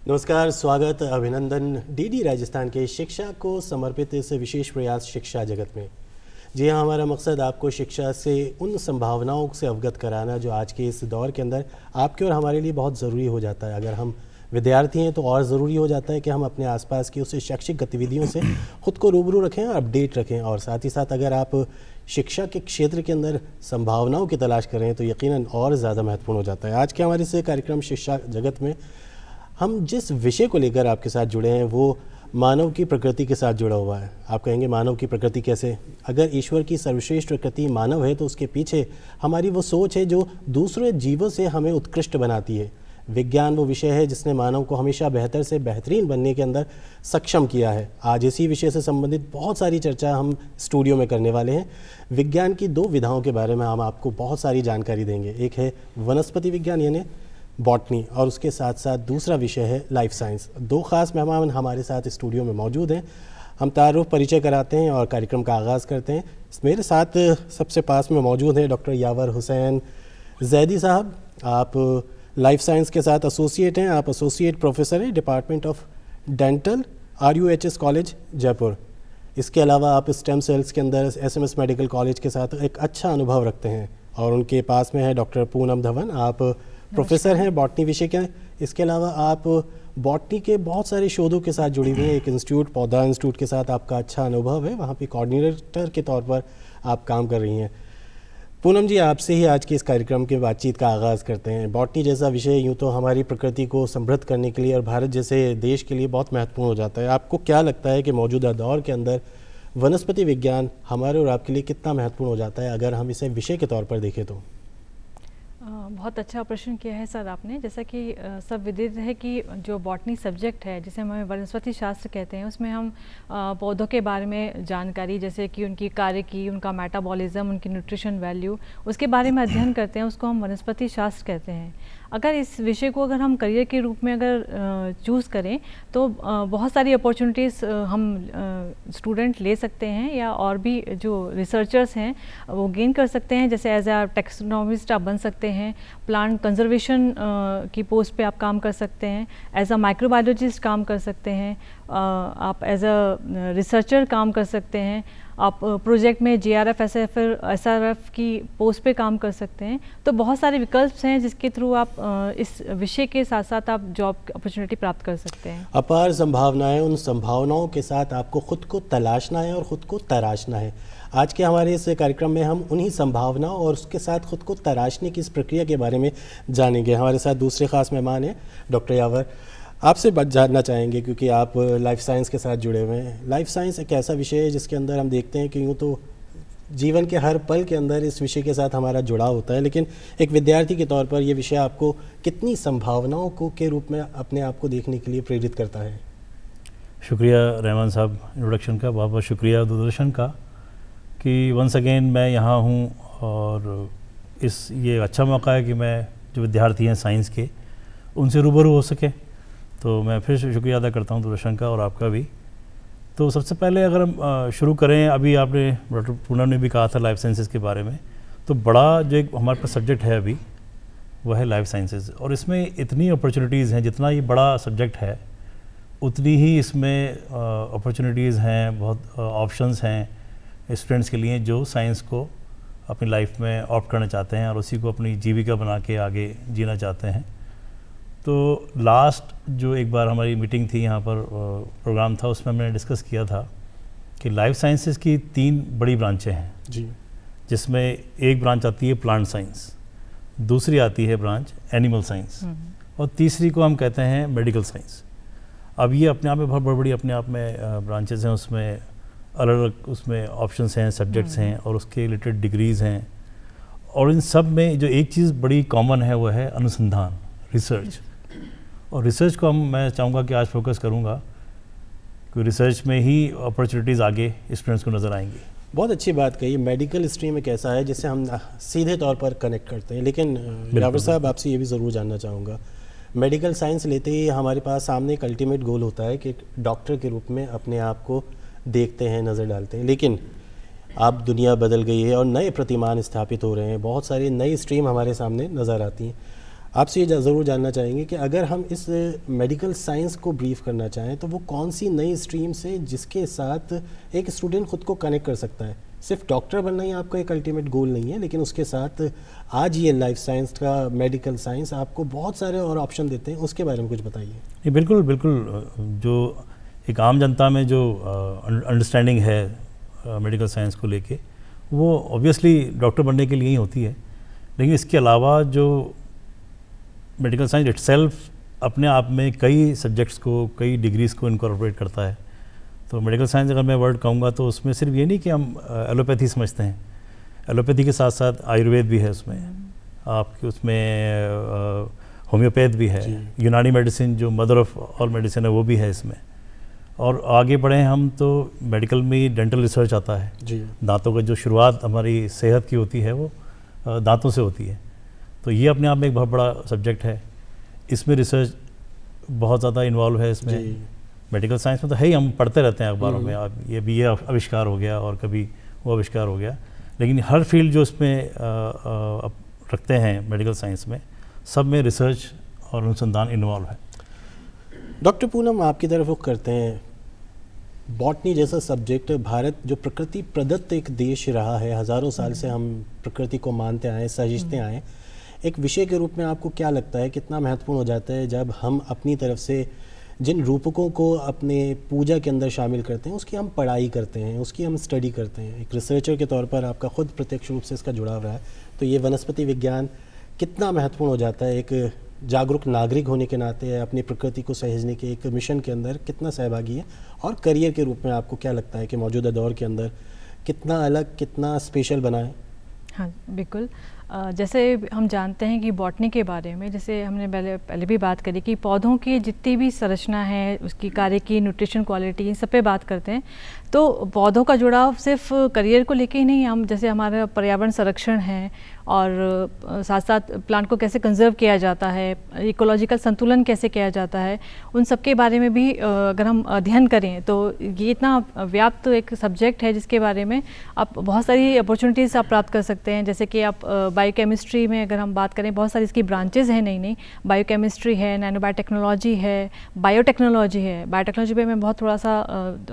नमस्कार, स्वागत, अभिनंदन डीडी राजस्थान के शिक्षा को समर्पित इस विशेष प्रयास शिक्षा जगत में। जी हाँ, हमारा मकसद आपको शिक्षा से उन संभावनाओं से अवगत कराना जो आज के इस दौर के अंदर आपके और हमारे लिए बहुत ज़रूरी हो जाता है। अगर हम विद्यार्थी हैं तो और ज़रूरी हो जाता है कि हम अपने आसपास की उस शैक्षिक गतिविधियों से ख़ुद को रूबरू रखें और अपडेट रखें। और साथ ही साथ अगर आप शिक्षा के क्षेत्र के अंदर संभावनाओं की तलाश करें तो यकीनन और ज़्यादा महत्वपूर्ण हो जाता है। आज के हमारे इस कार्यक्रम शिक्षा जगत में हम जिस विषय को लेकर आपके साथ जुड़े हैं वो मानव की प्रकृति के साथ जुड़ा हुआ है। आप कहेंगे मानव की प्रकृति कैसे? अगर ईश्वर की सर्वश्रेष्ठ प्रकृति मानव है तो उसके पीछे हमारी वो सोच है जो दूसरे जीवों से हमें उत्कृष्ट बनाती है। विज्ञान वो विषय है जिसने मानव को हमेशा बेहतर से बेहतरीन बनने के अंदर सक्षम किया है। आज इसी विषय से संबंधित बहुत सारी चर्चा हम स्टूडियो में करने वाले हैं। विज्ञान की दो विधाओं के बारे में हम आपको बहुत सारी जानकारी देंगे। एक है वनस्पति विज्ञान यानी बॉटनी, और उसके साथ साथ दूसरा विषय है लाइफ साइंस। दो खास मेहमान हमारे साथ स्टूडियो में मौजूद हैं। हम तारुफ परिचय कराते हैं और कार्यक्रम का आगाज़ करते हैं। मेरे साथ सबसे पास में मौजूद हैं डॉक्टर यावर हुसैन जैदी साहब। आप लाइफ साइंस के साथ एसोसिएट हैं, आप एसोसिएट प्रोफेसर हैं department of dental RUHS college Jaipur. इसके अलावा आप स्टेम सेल्स के अंदर SMS मेडिकल कॉलेज के साथ एक अच्छा अनुभव रखते हैं। और उनके पास में है डॉक्टर पूनम धवन, आप प्रोफेसर हैं बॉटनी विषय के। इसके अलावा आप बॉटनी के बहुत सारे शोधों के साथ जुड़ी हुई हैं। एक इंस्टीट्यूट पौधा इंस्टीट्यूट के साथ आपका अच्छा अनुभव है, वहाँ पे कोऑर्डिनेटर के तौर पर आप काम कर रही हैं। पूनम जी, आपसे ही आज के इस कार्यक्रम के बातचीत का आगाज़ करते हैं। बॉटनी जैसा विषय यूँ तो हमारी प्रकृति को समृद्ध करने के लिए और भारत जैसे देश के लिए बहुत महत्वपूर्ण हो जाता है। आपको क्या लगता है कि मौजूदा दौर के अंदर वनस्पति विज्ञान हमारे और आपके लिए कितना महत्वपूर्ण हो जाता है अगर हम इसे विषय के तौर पर देखें तो? बहुत अच्छा प्रश्न किया है सर आपने। जैसा कि सब विदित है कि जो बॉटनी सब्जेक्ट है जिसे हम वनस्पति शास्त्र कहते हैं, उसमें हम पौधों के बारे में जानकारी, जैसे कि उनकी कार्य की, उनका मेटाबॉलिज्म, उनकी न्यूट्रिशन वैल्यू, उसके बारे में अध्ययन करते हैं। उसको हम वनस्पति शास्त्र कहते हैं। अगर इस विषय को अगर हम करियर के रूप में अगर चूज़ करें तो बहुत सारी अपॉर्चुनिटीज़ हम स्टूडेंट ले सकते हैं या और भी जो रिसर्चर्स हैं वो गेन कर सकते हैं। जैसे एज अ टैक्सोनॉमिस्ट आप बन सकते हैं, प्लांट कंजर्वेशन की पोस्ट पे आप काम कर सकते हैं, एज अ माइक्रोबायोलॉजिस्ट काम कर सकते हैं, आप एज अ रिसर्चर काम कर सकते हैं, आप प्रोजेक्ट में JRF SRF की पोस्ट पे काम कर सकते हैं। तो बहुत सारे विकल्प हैं जिसके थ्रू आप इस विषय के साथ साथ आप जॉब अपॉर्चुनिटी प्राप्त कर सकते हैं। अपार संभावनाएं, उन संभावनाओं के साथ आपको खुद को तलाशना है और ख़ुद को तराशना है। आज के हमारे इस कार्यक्रम में हम उन्हीं संभावनाओं और उसके साथ खुद को तराशने की इस प्रक्रिया के बारे में जानेंगे। हमारे साथ दूसरे खास मेहमान हैं डॉक्टर यावर। आपसे बात जानना चाहेंगे क्योंकि आप लाइफ साइंस के साथ जुड़े हुए हैं। लाइफ साइंस एक ऐसा विषय है जिसके अंदर हम देखते हैं कि यूँ तो जीवन के हर पल के अंदर इस विषय के साथ हमारा जुड़ाव होता है, लेकिन एक विद्यार्थी के तौर पर ये विषय आपको कितनी संभावनाओं को के रूप में अपने आप को देखने के लिए प्रेरित करता है? शुक्रिया रहमान साहब इंट्रोडक्शन का, बहुत बहुत शुक्रिया दूरदर्शन का कि वंस अगेन मैं यहाँ हूँ और ये अच्छा मौका है कि मैं जो विद्यार्थी हैं साइंस के उनसे रूबरू हो सके। तो मैं फिर शुक्रिया अदा करता हूँ दूरदर्शन का और आपका भी। तो सबसे पहले अगर हम शुरू करें, अभी आपने डॉक्टर पूनम ने भी कहा था लाइफ साइंसेज के बारे में, तो बड़ा जो एक हमारे पास सब्जेक्ट है अभी वह है लाइफ साइंसेज। और इसमें इतनी अपॉर्चुनिटीज़ हैं, जितना ये बड़ा सब्जेक्ट है उतनी ही इसमें अपॉर्चुनिटीज़ हैं, बहुत ऑप्शंस हैं स्टूडेंट्स के लिए जो साइंस को अपनी लाइफ में ऑप्ट करना चाहते हैं और उसी को अपनी जीविका बना के आगे जीना चाहते हैं। तो लास्ट जो एक बार हमारी मीटिंग थी यहाँ पर प्रोग्राम था, उसमें हमने डिस्कस किया था कि लाइफ साइंसेस की 3 बड़ी ब्रांचें हैं जी, जिसमें एक ब्रांच आती है प्लांट साइंस, दूसरी आती है ब्रांच एनिमल साइंस, और तीसरी को हम कहते हैं मेडिकल साइंस। अब ये अपने आप में बहुत बड़ी अपने आप में ब्रांचेस हैं, उसमें अलग अलग उसमें ऑप्शंस हैं, सब्जेक्ट्स हैं और उसके रिलेटेड डिग्रीज़ हैं। और इन सब में जो एक चीज़ बड़ी कॉमन है वो है अनुसंधान, रिसर्च। और रिसर्च को मैं चाहूँगा कि आज फोकस करूँगा कि रिसर्च में ही अपॉर्चुनिटीज़ आगे स्टूडेंट्स को नज़र आएंगी। बहुत अच्छी बात कही। मेडिकल स्ट्रीम एक ऐसा है जिससे हम सीधे तौर पर कनेक्ट करते हैं, लेकिन ड्राइवर साहब आपसे ये भी ज़रूर जानना चाहूँगा, मेडिकल साइंस लेते ही हमारे पास सामने एक अल्टीमेट गोल होता है कि डॉक्टर के रूप में अपने आप को देखते हैं, नज़र डालते हैं। लेकिन अब दुनिया बदल गई है और नए प्रतिमान स्थापित हो रहे हैं, बहुत सारी नई स्ट्रीम हमारे सामने नज़र आती हैं। आपसे ये ज़रूर जानना चाहेंगे कि अगर हम इस मेडिकल साइंस को ब्रीफ करना चाहें तो वो कौन सी नई स्ट्रीम से जिसके साथ एक स्टूडेंट खुद को कनेक्ट कर सकता है। सिर्फ डॉक्टर बनना ही आपका एक अल्टीमेट गोल नहीं है, लेकिन उसके साथ आज ये लाइफ साइंस का मेडिकल साइंस आपको बहुत सारे और ऑप्शन देते हैं, उसके बारे में कुछ बताइए। ये बिल्कुल बिल्कुल जो एक आम जनता में जो अंडरस्टैंडिंग है मेडिकल साइंस को लेके, वो ऑब्वियसली डॉक्टर बनने के लिए ही होती है। लेकिन इसके अलावा जो मेडिकल साइंस इटसेल्फ अपने आप में कई सब्जेक्ट्स को, कई डिग्रीज़ को इनकॉर्पोरेट करता है। तो मेडिकल साइंस अगर मैं वर्ड कहूँगा तो उसमें सिर्फ ये नहीं कि हम एलोपैथी समझते हैं, एलोपैथी के साथ साथ आयुर्वेद भी है उसमें, आपके उसमें होम्योपैथ भी है, यूनानी मेडिसिन जो मदर ऑफ ऑल मेडिसिन है वो भी है इसमें। और आगे बढ़े हम तो मेडिकल में डेंटल रिसर्च आता है जी। दांतों का जो शुरुआत हमारी सेहत की होती है वो दांतों से होती है, तो ये अपने आप में एक बहुत बड़ा सब्जेक्ट है। इसमें रिसर्च बहुत ज़्यादा इन्वॉल्व है इसमें। मेडिकल साइंस में तो है ही, हम पढ़ते रहते हैं अखबारों में, आप ये भी ये आविष्कार हो गया और कभी वो आविष्कार हो गया, लेकिन हर फील्ड जो इसमें रखते हैं मेडिकल साइंस में, सब में रिसर्च और अनुसंधान इन्वॉल्व है। डॉक्टर पूनम, आपकी तरफ रुख करते हैं। बॉटनी जैसा सब्जेक्ट, भारत जो प्रकृति प्रदत्त एक देश रहा है, हज़ारों साल से हम प्रकृति को मानते आए, सहिष्णुते आए, एक विषय के रूप में आपको क्या लगता है कितना महत्वपूर्ण हो जाता है जब हम अपनी तरफ से जिन रूपकों को अपने पूजा के अंदर शामिल करते हैं उसकी हम पढ़ाई करते हैं, उसकी हम स्टडी करते हैं। एक रिसर्चर के तौर पर आपका खुद प्रत्यक्ष रूप से इसका जुड़ाव रहा है, तो ये वनस्पति विज्ञान कितना महत्वपूर्ण हो जाता है, एक जागरूक नागरिक होने के नाते अपनी प्रकृति को सहेजने के एक मिशन के अंदर कितना सहभागी है, और करियर के रूप में आपको क्या लगता है कि मौजूदा दौर के अंदर कितना अलग, कितना स्पेशल बना है? हाँ बिल्कुल, जैसे हम जानते हैं कि बॉटनी के बारे में, जैसे हमने पहले भी बात करी कि पौधों की जितनी भी संरचना है, उसकी कार्य की, न्यूट्रिशन, क्वालिटी, इन सब पे बात करते हैं। तो पौधों का जुड़ाव सिर्फ करियर को लेके ही नहीं, हम जैसे हमारा पर्यावरण संरक्षण है और साथ साथ प्लांट को कैसे कंजर्व किया जाता है, इकोलॉजिकल संतुलन कैसे किया जाता है, उन सब के बारे में भी अगर हम अध्ययन करें तो ये इतना व्याप्त एक सब्जेक्ट है जिसके बारे में आप बहुत सारी अपॉर्चुनिटीज़ आप प्राप्त कर सकते हैं। जैसे कि आप बायोकेमिस्ट्री में अगर हम बात करें, बहुत सारी इसकी ब्रांचेज़ हैं, नई नई बायोकेमिस्ट्री है, नैनो बायोटेक्नोलॉजी है, बायोटेक्नोलॉजी है। बायोटेक्नोलॉजी पे मैं बहुत थोड़ा सा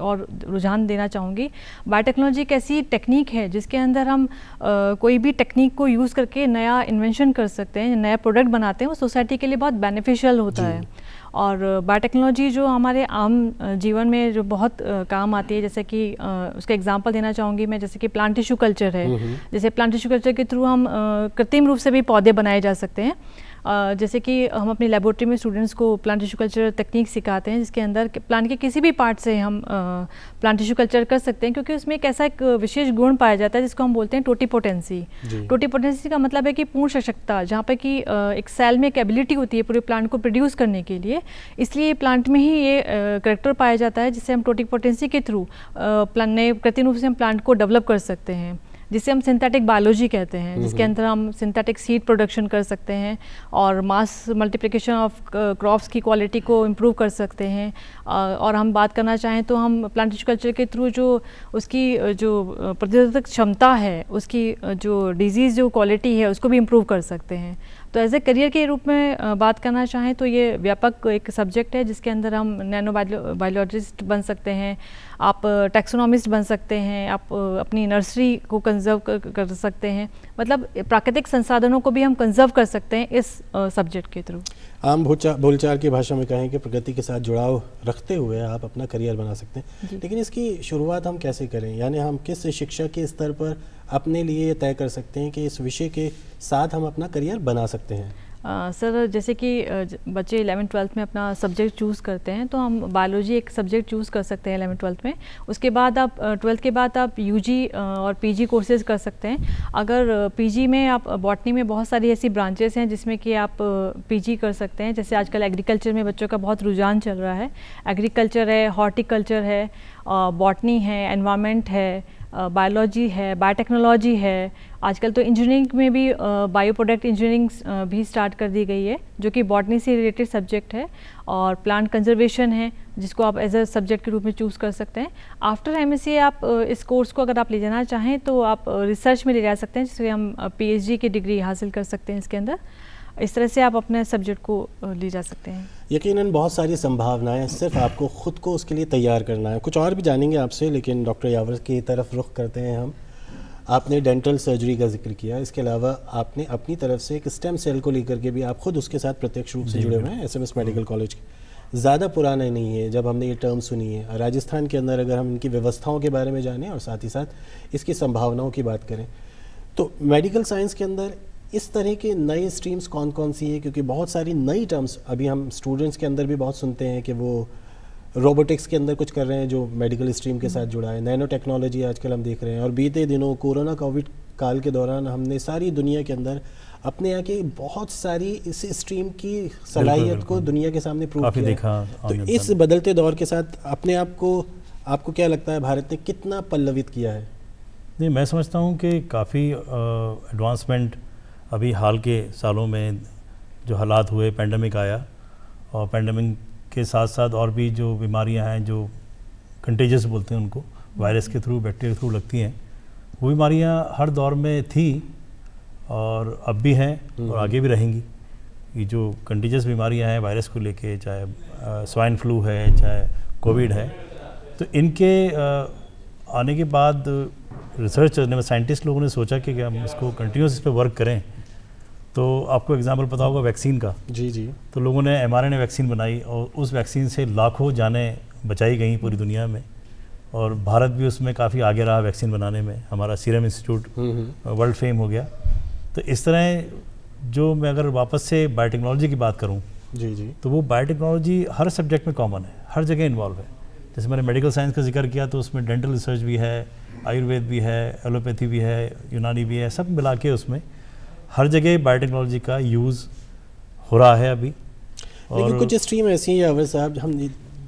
और रुझान देना चाहूँगी। बायोटेक्नोलॉजी एक ऐसी टेक्निक है जिसके अंदर हम कोई भी टेक्निक को यूज़ करके नया इन्वेंशन कर सकते हैं, नया प्रोडक्ट बनाते हैं, वो सोसाइटी के लिए बहुत बेनिफिशियल होता है। और बायोटेक्नोलॉजी जो हमारे आम जीवन में जो बहुत काम आती है, जैसे कि उसका एग्जांपल देना चाहूँगी मैं, जैसे कि प्लांट टिश्यू कल्चर है। जैसे प्लांट टिश्यू कल्चर के थ्रू हम कृत्रिम रूप से भी पौधे बनाए जा सकते हैं। जैसे कि हम अपनी लेबोरेटरी में स्टूडेंट्स को प्लांट टिश्यू कल्चर टेक्निक सिखाते हैं, जिसके अंदर प्लांट के किसी भी पार्ट से हम प्लांट टिश्यू कल्चर कर सकते हैं, क्योंकि उसमें एक ऐसा एक विशेष गुण पाया जाता है जिसको हम बोलते हैं टोटिपोटेंसी। टोटिपोटेंसी का मतलब है कि पूर्ण सशक्तता, जहाँ पे कि एक सेल में एक एबिलिटी होती है पूरे प्लांट को प्रोड्यूस करने के लिए, इसलिए प्लांट में ही ये करेक्टर पाया जाता है जिससे हम टोटिपोटेंसी के थ्रू नए कृत्रिम रूप से हम प्लांट को डेवलप कर सकते हैं, जिसे हम सिंथेटिक बायोलॉजी कहते हैं, जिसके अंदर हम सिंथेटिक सीड प्रोडक्शन कर सकते हैं और मास मल्टीप्लिकेशन ऑफ क्रॉप्स की क्वालिटी को इम्प्रूव कर सकते हैं। और हम बात करना चाहें तो हम प्लांट टिश्यू कल्चर के थ्रू जो उसकी जो प्रतिरोधक क्षमता है, उसकी जो डिजीज़ जो क्वालिटी है, उसको भी इम्प्रूव कर सकते हैं। तो एज ए करियर के रूप में बात करना चाहें तो ये व्यापक एक सब्जेक्ट है जिसके अंदर हम नैनो बायोलॉजिस्ट बन सकते हैं, आप टैक्सोनॉमिस्ट बन सकते हैं, आप अपनी नर्सरी को कंजर्व कर सकते हैं, मतलब प्राकृतिक संसाधनों को भी हम कंजर्व कर सकते हैं इस सब्जेक्ट के थ्रू। आम बोलचाल की भाषा में कहें कि प्रगति के साथ जुड़ाव रखते हुए आप अपना करियर बना सकते हैं, लेकिन इसकी शुरुआत हम कैसे करें? यानी हम किस शिक्षा के स्तर पर अपने लिए ये तय कर सकते हैं कि इस विषय के साथ हम अपना करियर बना सकते हैं? सर जैसे कि बच्चे 11th-12th में अपना सब्जेक्ट चूज़ करते हैं, तो हम बायोलॉजी एक सब्जेक्ट चूज़ कर सकते हैं 11th-12th में। उसके बाद आप 12th के बाद आप यूजी और पीजी कोर्सेज कर सकते हैं। अगर पीजी में आप बॉटनी में बहुत सारी ऐसी ब्रांचेस हैं जिसमें कि आप पीजी कर सकते हैं। जैसे आजकल एग्रीकल्चर में बच्चों का बहुत रुझान चल रहा है, एग्रीकल्चर है, हॉर्टिकल्चर है, बॉटनी है, एनवायरनमेंट है, बायोलॉजी है, बायोटेक्नोलॉजी है। आजकल तो इंजीनियरिंग में भी बायो प्रोडक्ट इंजीनियरिंग भी स्टार्ट कर दी गई है, जो कि बॉटनी से रिलेटेड सब्जेक्ट है, और प्लांट कंजर्वेशन है जिसको आप एज अ सब्जेक्ट के रूप में चूज़ कर सकते हैं। आफ्टर एमएससी आप इस कोर्स को अगर आप ले जाना चाहें तो आप रिसर्च में ले जा सकते हैं, जिससे हम पीएचडी की डिग्री हासिल कर सकते हैं इसके अंदर। इस तरह से आप अपने सब्जेक्ट को ले जा सकते हैं। यकीनन बहुत सारी संभावनाएं, सिर्फ आपको ख़ुद को उसके लिए तैयार करना है। कुछ और भी जानेंगे आपसे, लेकिन डॉक्टर यावर की तरफ रुख करते हैं हम। आपने डेंटल सर्जरी का जिक्र किया, इसके अलावा आपने अपनी तरफ से एक स्टेम सेल को लेकर के भी आप खुद उसके साथ प्रत्यक्ष रूप से जुड़े हुए हैं एसएमएस मेडिकल कॉलेज के। ज़्यादा पुराना नहीं है जब हमने ये टर्म सुनी है। राजस्थान के अंदर अगर हम इनकी व्यवस्थाओं के बारे में जानें और साथ ही साथ इसकी संभावनाओं की बात करें, तो मेडिकल साइंस के अंदर इस तरह के नए स्ट्रीम्स कौन कौन सी है? क्योंकि बहुत सारी नई टर्म्स अभी हम स्टूडेंट्स के अंदर भी बहुत सुनते हैं कि वो रोबोटिक्स के अंदर कुछ कर रहे हैं जो मेडिकल स्ट्रीम के साथ जुड़ा है। नैनो टेक्नोलॉजी आजकल हम देख रहे हैं, और बीते दिनों कोरोना कोविड काल के दौरान हमने सारी दुनिया के अंदर अपने यहाँ की बहुत सारी इस स्ट्रीम की सलाहियत को दुनिया के सामने प्रूव किया है। तो इस बदलते दौर के साथ अपने आप को, आपको क्या लगता है भारत ने कितना पल्लवित किया है? नहीं, मैं समझता हूँ कि काफ़ी एडवांसमेंट अभी हाल के सालों में जो हालात हुए, पेंडेमिक आया, और पेंडेमिक के साथ साथ और भी जो बीमारियां हैं जो कंटेजियस बोलते हैं उनको, वायरस के थ्रू, बैक्टीरिया के थ्रू लगती हैं, वो बीमारियां हर दौर में थी और अब भी हैं और आगे भी रहेंगी। ये जो कंटेजियस बीमारियां हैं वायरस को लेके, चाहे स्वाइन फ्लू है, चाहे कोविड है, तो इनके आने के बाद रिसर्च करने में साइंटिस्ट लोगों ने सोचा कि हम इसको कंटिन्यूस इस पर वर्क करें। तो आपको एग्जांपल पता होगा वैक्सीन का। जी जी। तो लोगों ने mRNA वैक्सीन बनाई और उस वैक्सीन से लाखों जानें बचाई गई पूरी दुनिया में, और भारत भी उसमें काफ़ी आगे रहा वैक्सीन बनाने में। हमारा सीरम इंस्टीट्यूट वर्ल्ड फेम हो गया। तो इस तरह जो मैं अगर वापस से बायोटेक्नोलॉजी की बात करूं, जी जी, तो वो बायोटेक्नोलॉजी हर सब्जेक्ट में कॉमन है, हर जगह इन्वॉल्व है। जैसे मैंने मेडिकल साइंस का जिक्र किया तो उसमें डेंटल रिसर्च भी है, आयुर्वेद भी है, एलोपैथी भी है, यूनानी भी है, सब मिला के उसमें हर जगह बायोटेक्नोलॉजी का यूज़ हो रहा है अभी। लेकिन कुछ स्ट्रीम ऐसी हैं यावर साहब, हम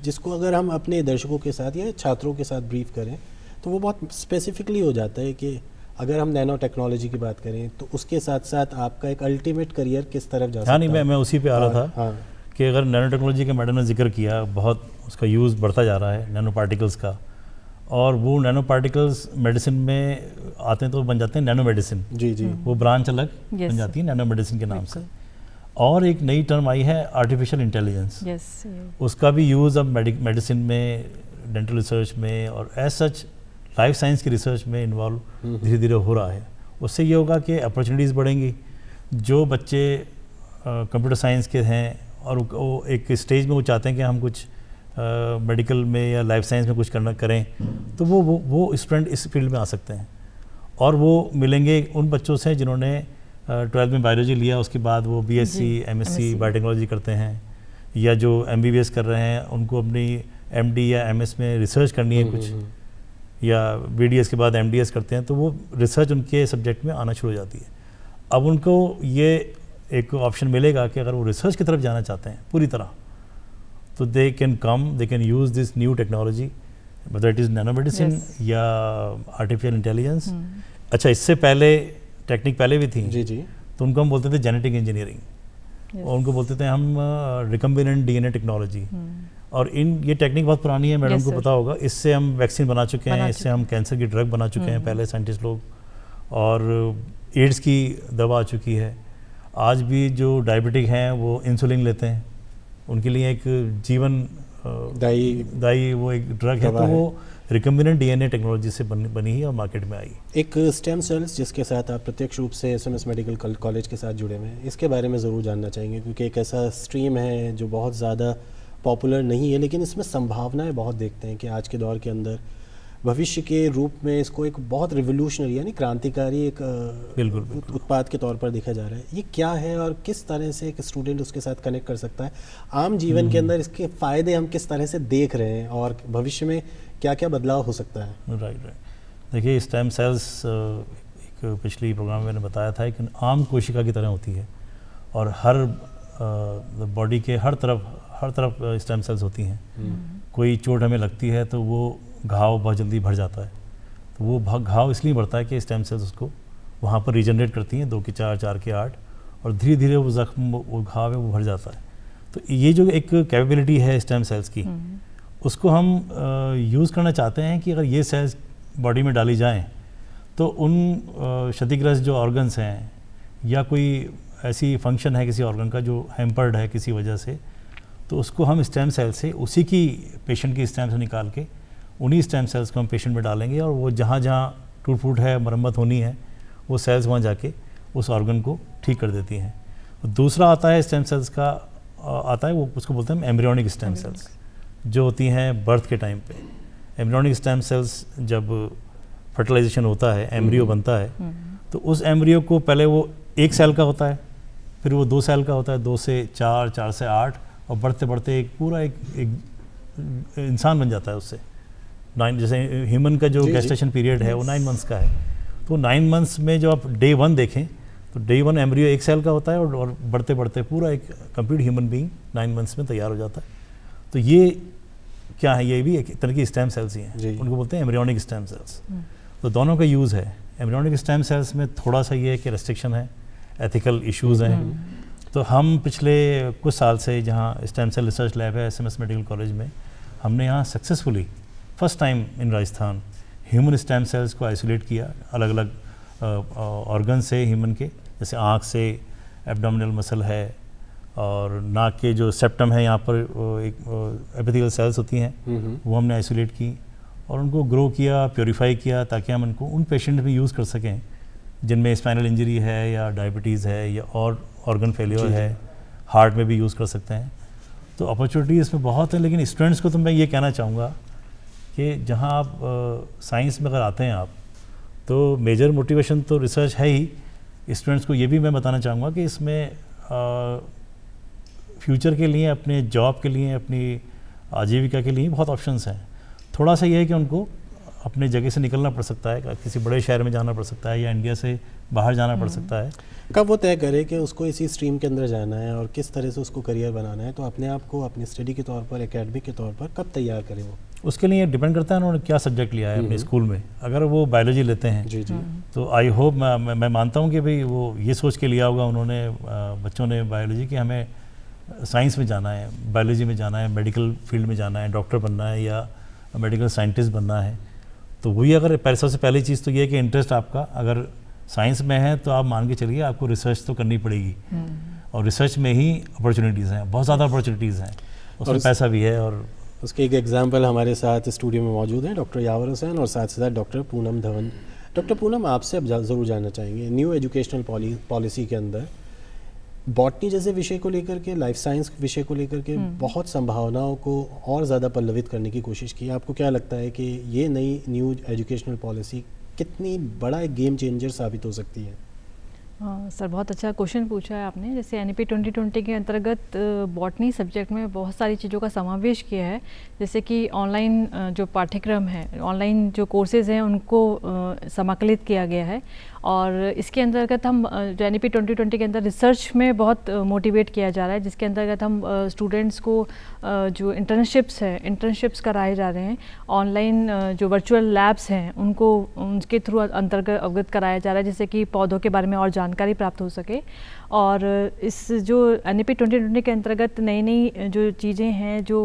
जिसको अगर हम अपने दर्शकों के साथ या छात्रों के साथ ब्रीफ करें तो वो बहुत स्पेसिफिकली हो जाता है कि अगर हम नैनो टेक्नोलॉजी की बात करें तो उसके साथ साथ आपका एक अल्टीमेट करियर किस तरफ जा सकता है। नहीं, मैं उसी पे आ रहा था कि अगर नैनो टेक्नोलॉजी के मैडम ने जिक्र किया, बहुत उसका यूज़ बढ़ता जा रहा है नैनो पार्टिकल्स का, और वो नैनो पार्टिकल्स मेडिसिन में आते हैं तो बन जाते हैं नैनो मेडिसिन। जी जी, वो ब्रांच अलग बन जाती है नैनो मेडिसिन के नाम से। और एक नई टर्म आई है आर्टिफिशियल इंटेलिजेंस। उसका भी यूज़ अब मेडिसिन में, डेंटल रिसर्च में और एज सच लाइफ साइंस की रिसर्च में इन्वॉल्व धीरे धीरे हो रहा है। उससे ये होगा कि अपॉर्चुनिटीज़ बढ़ेंगी। जो बच्चे कंप्यूटर साइंस के हैं और वो एक स्टेज में वो चाहते हैं कि हम कुछ मेडिकल में या लाइफ साइंस में कुछ करें, तो वो स्टूडेंट इस फील्ड में आ सकते हैं। और वो मिलेंगे उन बच्चों से जिन्होंने 12th में बायोलॉजी लिया, उसके बाद वो बीएससी, एमएससी बायोटेक्नोलॉजी करते हैं, या जो एमबीबीएस कर रहे हैं उनको अपनी एमडी या एमएस में रिसर्च करनी है कुछ, या बीडीएस के बाद एमडीएस करते हैं, तो वो रिसर्च उनके सब्जेक्ट में आना शुरू हो जाती है। अब उनको ये एक ऑप्शन मिलेगा कि अगर वो रिसर्च की तरफ जाना चाहते हैं पूरी तरह, तो they can use this new technology, whether it is nano medicine या आर्टिफिशियल इंटेलिजेंस। अच्छा, इससे पहले टेक्निक पहले भी थी। जी जी। तो उनको हम बोलते थे जेनेटिक इंजीनियरिंग, और उनको बोलते थे हम रिकम्बिनेंट डीएनए टेक्नोलॉजी। और ये टेक्निक बहुत पुरानी है, मैडम को पता होगा। इससे हम वैक्सीन बना चुके हैं, इससे हम कैंसर की ड्रग बना चुके हैं पहले साइंटिस्ट लोग, और एड्स की दवा आ चुकी है। आज भी जो डायबिटिक हैं वो इंसुलिन लेते हैं, उनके लिए एक जीवन दाई वो एक ड्रग है। तो वो रिकम्बिनेंट डीएनए टेक्नोलॉजी से बनी है और मार्केट में आई। एक स्टेम सेल्स जिसके साथ आप प्रत्यक्ष रूप से एसएमएस मेडिकल कॉलेज के साथ जुड़े हुए हैं, इसके बारे में ज़रूर जानना चाहेंगे, क्योंकि एक ऐसा स्ट्रीम है जो बहुत ज़्यादा पॉपुलर नहीं है, लेकिन इसमें संभावनाएं बहुत देखते हैं कि आज के दौर के अंदर भविष्य के रूप में इसको एक बहुत रिवोल्यूशनरी यानी क्रांतिकारी एक बिल्कुल उत्पाद के तौर पर देखा जा रहा है। ये क्या है और किस तरह से एक स्टूडेंट उसके साथ कनेक्ट कर सकता है? आम जीवन के अंदर इसके फ़ायदे हम किस तरह से देख रहे हैं और भविष्य में क्या क्या बदलाव हो सकता है? राइट। देखिए, स्टेम सेल्स एक पिछली प्रोग्राम में मैंने बताया था कि आम कोशिका की तरह होती है और हर बॉडी के हर तरफ स्टेम सेल्स होती हैं। कोई चोट हमें लगती है तो वो घाव बहुत जल्दी भर जाता है, तो वो घाव इसलिए बढ़ता है कि स्टेम सेल्स उसको वहाँ पर रीजनरेट करती हैं, 2 के 4, 4 के 8, और धीरे धीरे वो जख्म, वो घाव है, वो भर जाता है। तो ये जो एक कैपेबिलिटी है स्टेम सेल्स की, उसको हम यूज़ करना चाहते हैं कि अगर ये सेल्स बॉडी में डाली जाएं तो उन क्षतिग्रस्त जो ऑर्गन्स हैं या कोई ऐसी फंक्शन है किसी ऑर्गन का जो हैम्पर्ड है किसी वजह से, तो उसको हम स्टेम सेल से, उसी की पेशेंट की स्टेम से निकाल के उन्हीं स्टेम सेल्स को हम पेशेंट में डालेंगे और वो जहाँ जहाँ टूट फूट है, मरम्मत होनी है, वो सेल्स वहाँ जाके उस ऑर्गन को ठीक कर देती हैं। दूसरा आता है स्टेम सेल्स का, आता है वो उसको बोलते हैं एम्ब्रियोनिक स्टेम सेल्स, जो होती हैं बर्थ के टाइम पे। एम्ब्रियोनिक स्टेम सेल्स जब फर्टिलाइजेशन होता है, एम्ब्रियो बनता है, तो उस एम्ब्रियो को पहले वो 1 सेल का होता है, फिर वो 2 सेल का होता है, 2 से 4, 4 से 8, और बढ़ते बढ़ते एक पूरा एक इंसान बन जाता है उससे। 9, जैसे ह्यूमन का जो गेस्टेशन पीरियड है वो 9 मंथ्स का है, तो 9 मंथ्स में जो आप डे 1 देखें तो डे 1 एम्ब्रियो 1 सेल का होता है और बढ़ते बढ़ते पूरा एक कंप्लीट ह्यूमन बीइंग 9 मंथ्स में तैयार हो जाता है। तो ये क्या है? ये भी एक तरह की स्टेम सेल्स ही हैं, उनको बोलते हैं एम्ब्रियोनिक स्टेम सेल्स। तो दोनों का यूज़ है। एम्ब्रियोनिक स्टेम सेल्स में थोड़ा सा ये है कि रेस्ट्रिक्शन है, एथिकल इश्यूज़ हैं। तो हम पिछले कुछ साल से जहाँ स्टेम सेल रिसर्च लैब है एसएमएस मेडिकल कॉलेज में, हमने यहाँ successfully first time in Rajasthan human stem cells को आइसोलेट किया अलग अलग ऑर्गन से ह्यूमन के, जैसे आँख से एब्डोमिनल मसल है, और नाक के जो सेप्टम है यहाँ पर एक एपिथेलियल सेल्स होती हैं, वो हमने आइसोलेट की और उनको ग्रो किया, प्योरीफाई किया, ताकि हम उनको उन पेशेंट में यूज़ कर सकें जिनमें स्पाइनल इंजरी है या डायबिटीज़ है या और ऑर्गन फेलियर है, हार्ट में भी यूज़ कर सकते हैं। तो अपॉर्चुनिटी इसमें बहुत है। लेकिन स्टूडेंट्स को तो मैं ये कहना चाहूँगा कि जहाँ आप साइंस में अगर आते हैं आप, तो मेजर मोटिवेशन तो रिसर्च है ही। स्टूडेंट्स को ये भी मैं बताना चाहूँगा कि इसमें फ्यूचर के लिए, अपने जॉब के लिए, अपनी आजीविका के लिए बहुत ऑप्शंस हैं। थोड़ा सा ये है कि उनको अपने जगह से निकलना पड़ सकता है, किसी बड़े शहर में जाना पड़ सकता है या इंडिया से बाहर जाना पड़ सकता है। कब वो तय करे कि उसको इसी स्ट्रीम के अंदर जाना है और किस तरह से उसको करियर बनाना है, तो अपने आप को अपनी स्टडी के तौर पर, एकेडमिक के तौर पर कब तैयार करे वो? उसके लिए डिपेंड करता है उन्होंने क्या सब्जेक्ट लिया है अपने स्कूल में। अगर वो बायोलॉजी लेते हैं जी जी, तो आई होप, मैं मानता हूँ कि भाई वो ये सोच के लिया होगा उन्होंने, बच्चों ने बायोलॉजी, कि हमें साइंस में जाना है, बायोलॉजी में जाना है, मेडिकल फील्ड में जाना है, डॉक्टर बनना है या मेडिकल साइंटिस्ट बनना है। तो वही, अगर सबसे पहली चीज़ तो ये है कि इंटरेस्ट आपका अगर साइंस में है तो आप मान के चलिए आपको रिसर्च तो करनी पड़ेगी, और रिसर्च में ही अपॉर्चुनिटीज़ हैं, बहुत ज़्यादा अपॉर्चुनिटीज़ हैं, उसमें पैसा भी है। और उसके एक एग्जाम्पल हमारे साथ स्टूडियो में मौजूद हैं डॉक्टर यावर हुसैन और साथ साथ डॉक्टर पूनम धवन। डॉक्टर पूनम, आपसे अब ज़रूर जानना चाहेंगे, न्यू एजुकेशनल पॉलिसी के अंदर बॉटनी जैसे विषय को लेकर के, लाइफ साइंस विषय को लेकर के बहुत संभावनाओं को और ज़्यादा पल्लवित करने की कोशिश की। आपको क्या लगता है कि ये नई न्यू एजुकेशनल पॉलिसी कितनी बड़ा एक गेम चेंजर साबित हो सकती है? सर, बहुत अच्छा क्वेश्चन पूछा है आपने। जैसे एनईपी 2020 के अंतर्गत बॉटनी सब्जेक्ट में बहुत सारी चीज़ों का समावेश किया है, जैसे कि ऑनलाइन जो पाठ्यक्रम है, ऑनलाइन जो कोर्सेज़ हैं उनको समाकलित किया गया है, और इसके अंतर्गत हम जो एनईपी 2020 के अंदर रिसर्च में बहुत मोटिवेट किया जा रहा है, जिसके अंतर्गत हम स्टूडेंट्स को जो इंटर्नशिप्स कराए जा रहे हैं, ऑनलाइन जो वर्चुअल लैब्स हैं उनको उनके थ्रू अंतर्गत अवगत कराया जा रहा है, जैसे कि पौधों के बारे में और जानकारी प्राप्त हो सके। और इस जो NEP 2020 के अंतर्गत नई नई जो चीज़ें हैं, जो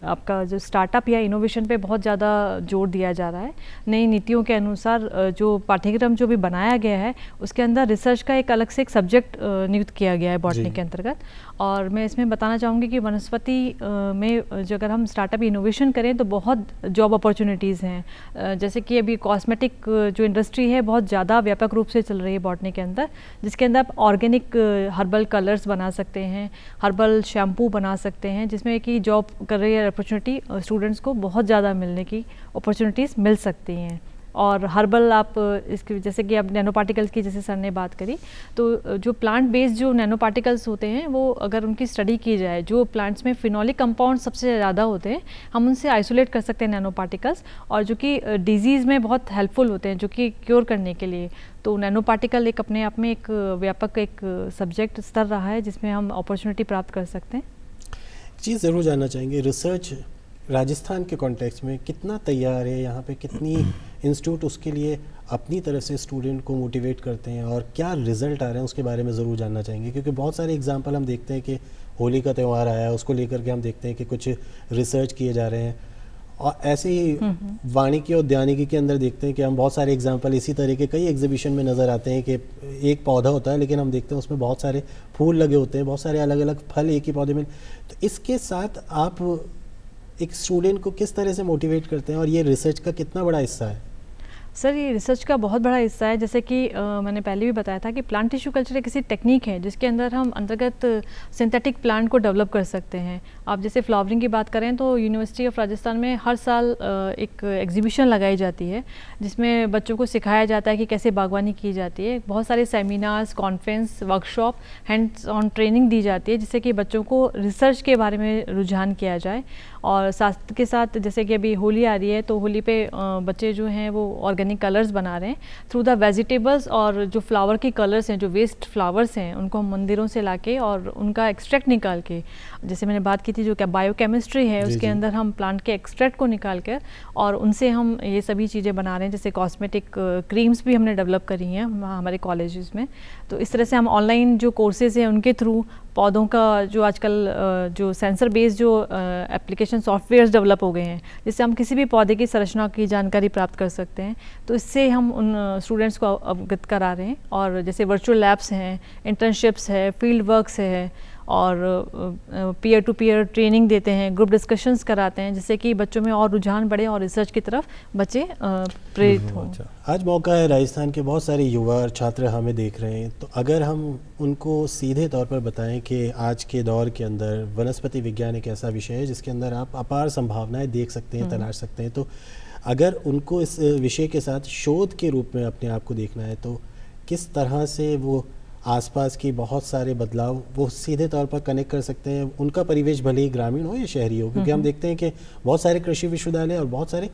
आपका जो स्टार्टअप या इनोवेशन पे बहुत ज़्यादा जोर दिया जा रहा है। नई नीतियों के अनुसार जो पाठ्यक्रम जो भी बनाया गया है उसके अंदर रिसर्च का एक अलग से एक सब्जेक्ट नियुक्त किया गया है बॉटनी के अंतर्गत। और मैं इसमें बताना चाहूँगी कि वनस्पति में जो अगर हम स्टार्टअप इनोवेशन करें तो बहुत जॉब अपॉर्चुनिटीज़ हैं। जैसे कि अभी कॉस्मेटिक जो इंडस्ट्री है बहुत ज़्यादा व्यापक रूप से चल रही है बॉटनी के अंदर, जिसके अंदर आप ऑर्गेनिक हर्बल कलर्स बना सकते हैं, हर्बल शैम्पू बना सकते हैं, जिसमें कि जॉब करियर अपॉर्चुनिटी स्टूडेंट्स को बहुत ज़्यादा मिलने की अपॉर्चुनिटीज़ मिल सकती हैं। और हर्बल आप इसकी जैसे कि अब नैनो पार्टिकल्स की जैसे सर ने बात करी, तो जो प्लांट बेस्ड जो नैनो पार्टिकल्स होते हैं वो अगर उनकी स्टडी की जाए, जो प्लांट्स में फिनोलिक कंपाउंड सबसे ज़्यादा होते हैं, हम उनसे आइसोलेट कर सकते हैं नैनो पार्टिकल्स, और जो कि डिजीज़ में बहुत हेल्पफुल होते हैं, जो कि क्योर करने के लिए। तो नैनो पार्टिकल एक अपने आप में एक व्यापक एक सब्जेक्ट स्तर रहा है जिसमें हम अपॉर्चुनिटी प्राप्त कर सकते हैं। चीज़ ज़रूर जानना चाहेंगे, रिसर्च राजस्थान के कॉन्टेक्स्ट में कितना तैयार है, यहाँ पे कितनी इंस्टीट्यूट उसके लिए अपनी तरफ से स्टूडेंट को मोटिवेट करते हैं और क्या रिजल्ट आ रहे हैं उसके बारे में ज़रूर जानना चाहेंगे। क्योंकि बहुत सारे एग्जांपल हम देखते हैं कि होली का त्यौहार आया है, उसको लेकर के हम देखते हैं कि कुछ रिसर्च किए जा रहे हैं, और ऐसे ही वानिकी और उद्यानिकी के अंदर देखते हैं कि हम बहुत सारे एग्जांपल इसी तरह के कई एग्जीबिशन में नज़र आते हैं कि एक पौधा होता है लेकिन हम देखते हैं उसमें बहुत सारे फूल लगे होते हैं, बहुत सारे अलग अलग फल एक ही पौधे में। तो इसके साथ आप एक स्टूडेंट को किस तरह से मोटिवेट करते हैं और ये रिसर्च का कितना बड़ा हिस्सा है? सर, ये रिसर्च का बहुत बड़ा हिस्सा है। जैसे कि मैंने पहले भी बताया था कि प्लांट टिश्यू कल्चर एक ऐसी टेक्निक है जिसके अंदर हम अंतर्गत सिंथेटिक प्लांट को डेवलप कर सकते हैं। आप जैसे फ्लावरिंग की बात करें तो यूनिवर्सिटी ऑफ राजस्थान में हर साल एक एग्जीबिशन लगाई जाती है जिसमें बच्चों को सिखाया जाता है कि कैसे बागवानी की जाती है। बहुत सारे seminars, conference, workshop, hands on training दी जाती है जिससे कि बच्चों को रिसर्च के बारे में रुझान किया जाए। और साथ के साथ जैसे कि अभी होली आ रही है तो होली पे बच्चे जो हैं वो ऑर्गेनिक कलर्स बना रहे हैं थ्रू द वेजिटेबल्स, और जो फ्लावर के कलर्स हैं, जो वेस्ट फ्लावर्स हैं, उनको हम मंदिरों से लाके और उनका एक्सट्रैक्ट निकाल के, जैसे मैंने बात की थी जो क्या बायोकेमिस्ट्री है उसके अंदर हम प्लांट के एक्सट्रैक्ट को निकाल कर और उनसे हम ये सभी चीज़ें बना रहे हैं। जैसे कॉस्मेटिक क्रीम्स भी हमने डेवलप करी हैं हमारे कॉलेजेस में। तो इस तरह से हम ऑनलाइन जो कोर्सेज हैं उनके थ्रू पौधों का जो आजकल जो सेंसर बेस्ड जो एप्लीकेशन सॉफ्टवेयर्स डेवलप हो गए हैं जिससे हम किसी भी पौधे की संरचना की जानकारी प्राप्त कर सकते हैं। तो इससे हम उन स्टूडेंट्स को अवगत करा रहे हैं। और जैसे वर्चुअल लैब्स हैं, इंटर्नशिप्स है, फील्ड वर्क्स है, और पीयर टू पीयर ट्रेनिंग देते हैं, ग्रुप डिस्कशंस कराते हैं जिससे कि बच्चों में और रुझान बढ़े और रिसर्च की तरफ बच्चे प्रेरित हों। आज मौका है, राजस्थान के बहुत सारे युवा और छात्र हमें देख रहे हैं, तो अगर हम उनको सीधे तौर पर बताएं कि आज के दौर के अंदर वनस्पति विज्ञान एक ऐसा विषय है जिसके अंदर आप अपार संभावनाएं देख सकते हैं, तलाश सकते हैं, तो अगर उनको इस विषय के साथ शोध के रूप में अपने आप को देखना है तो किस तरह से वो आसपास की बहुत सारे बदलाव वो सीधे तौर पर कनेक्ट कर सकते हैं? उनका परिवेश भले ही ग्रामीण हो या शहरी हो, क्योंकि हम देखते हैं कि बहुत सारे कृषि विश्वविद्यालय और बहुत सारे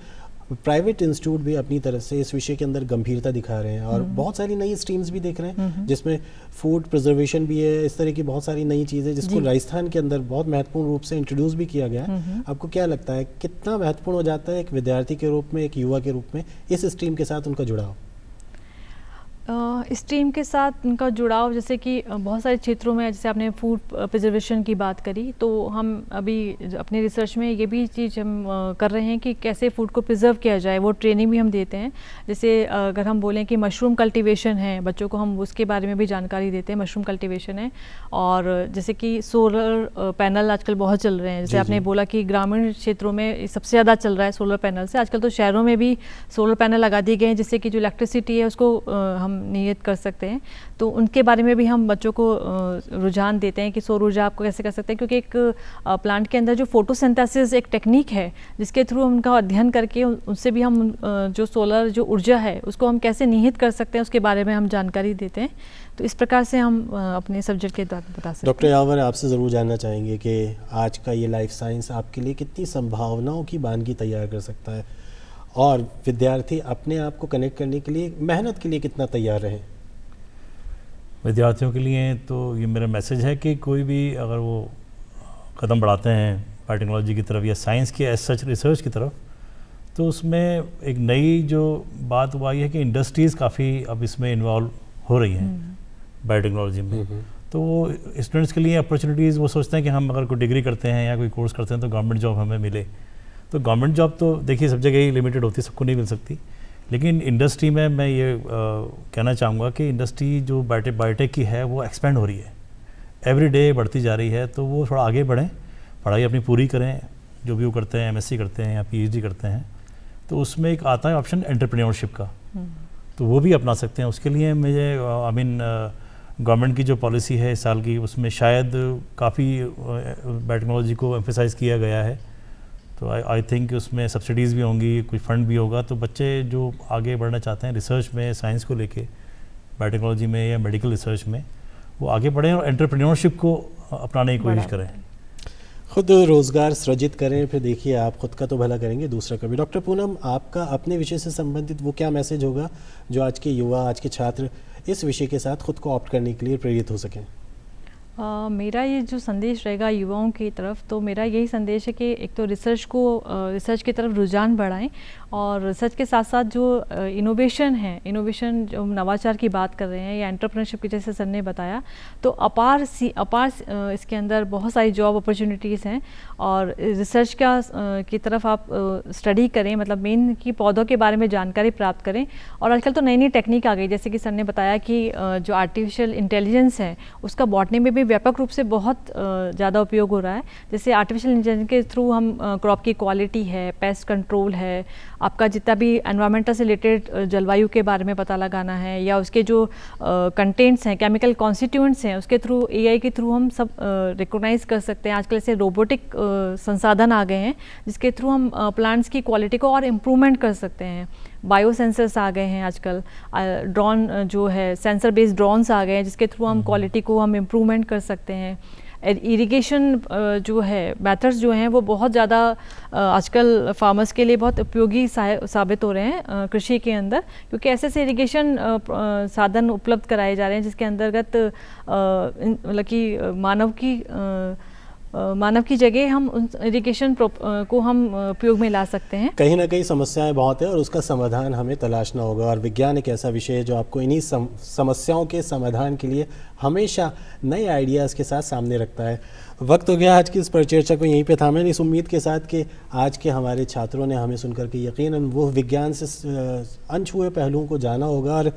प्राइवेट इंस्टीट्यूट भी अपनी तरफ से इस विषय के अंदर गंभीरता दिखा रहे हैं और बहुत सारी नई स्ट्रीम्स भी देख रहे हैं जिसमें फूड प्रिजर्वेशन भी है, इस तरह की बहुत सारी नई चीज़ें जिसको राजस्थान के अंदर बहुत महत्वपूर्ण रूप से इंट्रोड्यूस भी किया गया है। आपको क्या लगता है कितना महत्वपूर्ण हो जाता है एक विद्यार्थी के रूप में, एक युवा के रूप में इस स्ट्रीम के साथ उनका जुड़ाव? इस टीम के साथ उनका जुड़ाव, जैसे कि बहुत सारे क्षेत्रों में, जैसे आपने फूड प्रिजर्वेशन की बात करी, तो हम अभी अपने रिसर्च में ये भी चीज़ हम कर रहे हैं कि कैसे फूड को प्रिजर्व किया जाए, वो ट्रेनिंग भी हम देते हैं। जैसे अगर हम बोलें कि मशरूम कल्टीवेशन है, बच्चों को हम उसके बारे में भी जानकारी देते हैं, मशरूम कल्टीवेशन है। और जैसे कि सोलर पैनल आजकल बहुत चल रहे हैं, जैसे आपने बोला कि ग्रामीण क्षेत्रों में सबसे ज़्यादा चल रहा है सोलर पैनल से, आजकल तो शहरों में भी सोलर पैनल लगा दिए गए हैं जिससे कि जो इलेक्ट्रिसिटी है उसको हम नियत कर सकते हैं। तो उनके बारे में भी हम बच्चों को रुझान देते हैं कि सौर ऊर्जा आपको कैसे कर सकते हैं, क्योंकि एक प्लांट के अंदर जो फोटोसिंथेसिस एक टेक्निक है जिसके थ्रू हम उनका अध्ययन करके उनसे भी हम जो सोलर जो ऊर्जा है उसको हम कैसे निहित कर सकते हैं उसके बारे में हम जानकारी देते हैं। तो इस प्रकार से हम अपने सब्जेक्ट के द्वारा बता सकते हैं। डॉक्टर यावर, आपसे ज़रूर जानना चाहेंगे कि आज का ये लाइफ साइंस आपके लिए कितनी संभावनाओं की बानगी तैयार कर सकता है और विद्यार्थी अपने आप को कनेक्ट करने के लिए, मेहनत के लिए कितना तैयार रहे? विद्यार्थियों के लिए तो ये मेरा मैसेज है कि कोई भी अगर वो कदम बढ़ाते हैं बायोटेक्नोलॉजी की तरफ या साइंस की एज सच रिसर्च की तरफ, तो उसमें एक नई जो बात हुआ है कि इंडस्ट्रीज़ काफ़ी अब इसमें इन्वॉल्व हो रही हैं। बायोटेक्नोलॉजी में। तो वो स्टूडेंट्स के लिए अपॉर्चुनिटीज़, वो सोचते हैं कि हम अगर कोई डिग्री करते हैं या कोई कोर्स करते हैं तो गवर्नमेंट जॉब हमें मिले। तो गवर्नमेंट जॉब तो देखिए सब जगह ही लिमिटेड होती है, सबको नहीं मिल सकती। लेकिन इंडस्ट्री में मैं ये कहना चाहूँगा कि इंडस्ट्री जो बायोटेक की है वो एक्सपेंड हो रही है, एवरी डे बढ़ती जा रही है। तो वो थोड़ा आगे बढ़ें, पढ़ाई अपनी पूरी करें, जो भी वो करते हैं, एमएससी करते हैं या पीएचडी करते हैं, तो उसमें एक आता है ऑप्शन एंटरप्रेन्योरशिप का, तो वो भी अपना सकते हैं। उसके लिए मुझे गवर्नमेंट की जो पॉलिसी है इस साल की, उसमें शायद काफ़ी बायोटेक्नोलॉजी को एम्फेसाइज़ किया गया है। तो आई थिंक उसमें सब्सिडीज़ भी होंगी, कोई फंड भी होगा। तो बच्चे जो आगे बढ़ना चाहते हैं रिसर्च में, साइंस को लेके, बायोटेक्नोलॉजी में या मेडिकल रिसर्च में, वो आगे बढ़ें और एंटरप्रेन्योरशिप को अपनाने की कोशिश करें, खुद रोज़गार सृजित करें। फिर देखिए आप खुद का तो भला करेंगे, दूसरा का भी। डॉक्टर पूनम, आपका अपने विषय से संबंधित वो क्या मैसेज होगा जो आज के युवा, आज के छात्र इस विषय के साथ खुद को ऑप्ट करने के लिए प्रेरित हो सकें? मेरा ये जो संदेश रहेगा युवाओं की तरफ, तो मेरा यही संदेश है कि एक तो रिसर्च की तरफ रुझान बढ़ाएं, और रिसर्च के साथ साथ जो इनोवेशन जो नवाचार की बात कर रहे हैं या एंटरप्रेन्योरशिप की, जैसे सर ने बताया, तो अपार इसके अंदर बहुत सारी जॉब अपॉर्चुनिटीज़ हैं। और रिसर्च की तरफ आप स्टडी करें, मतलब मेन की पौधों के बारे में जानकारी प्राप्त करें। और आजकल तो नई नई टेक्निक आ गई, जैसे कि सर ने बताया कि जो आर्टिफिशियल इंटेलिजेंस है उसका बॉटनी में भी व्यापक रूप से बहुत ज़्यादा उपयोग हो रहा है। जैसे आर्टिफिशियल इंटेलिजेंस के थ्रू हम क्रॉप की क्वालिटी है, पेस्ट कंट्रोल है, आपका जितना भी एनवायरमेंटल से रिलेटेड जलवायु के बारे में पता लगाना है, या उसके जो कंटेंट्स हैं, केमिकल कॉन्स्टिट्यूएंट्स हैं, उसके थ्रू एआई के थ्रू हम सब रिकॉग्नाइज कर सकते हैं। आजकल ऐसे रोबोटिक संसाधन आ गए हैं जिसके थ्रू हम प्लांट्स की क्वालिटी को और इम्प्रूवमेंट कर सकते हैं। बायो सेंसर्स आ गए हैं आजकल, ड्रोन जो है, सेंसर बेस्ड ड्रोन्स आ गए हैं जिसके थ्रू हम क्वालिटी को हम इम्प्रूवमेंट कर सकते हैं। इरिगेशन जो है मेथड्स जो हैं वो बहुत ज़्यादा आजकल फार्मर्स के लिए बहुत उपयोगी साबित हो रहे हैं कृषि के अंदर, क्योंकि ऐसे ऐसे इरिगेशन साधन उपलब्ध कराए जा रहे हैं जिसके अंतर्गत मतलब कि मानव की जगह हम उन इरिगेशन को हम उपयोग में ला सकते हैं। कहीं ना कहीं समस्याएं बहुत है और उसका समाधान हमें तलाशना होगा, और विज्ञान एक ऐसा विषय है जो आपको इन्हीं समस्याओं के समाधान के लिए हमेशा नए आइडियाज़ के साथ सामने रखता है। वक्त हो गया आज की इस परिचर्चा को यहीं पे थामें, इस उम्मीद के साथ कि आज के हमारे छात्रों ने हमें सुनकर के यकीनन वो विज्ञान से अनछुए पहलुओं को जाना होगा, और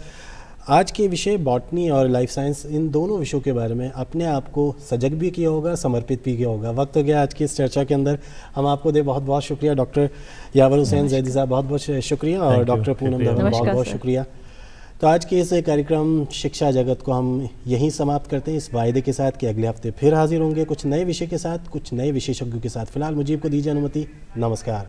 आज के विषय बॉटनी और लाइफ साइंस, इन दोनों विषयों के बारे में अपने आप को सजग भी किया होगा, समर्पित भी किया होगा। वक्त हो गया आज की इस चर्चा के अंदर। हम आपको दे बहुत बहुत शुक्रिया डॉक्टर यावर हुसैन जैदी साहब, बहुत बहुत शुक्रिया, और डॉक्टर पूनम धवन बहुत बहुत शुक्रिया। तो आज के इस कार्यक्रम शिक्षा जगत को हम यहीं समाप्त करते हैं, इस वायदे के साथ कि अगले हफ्ते फिर हाजिर होंगे कुछ नए विषय के साथ, कुछ नए विशेषज्ञों के साथ। फिलहाल मुझे को दीजिए अनुमति, नमस्कार।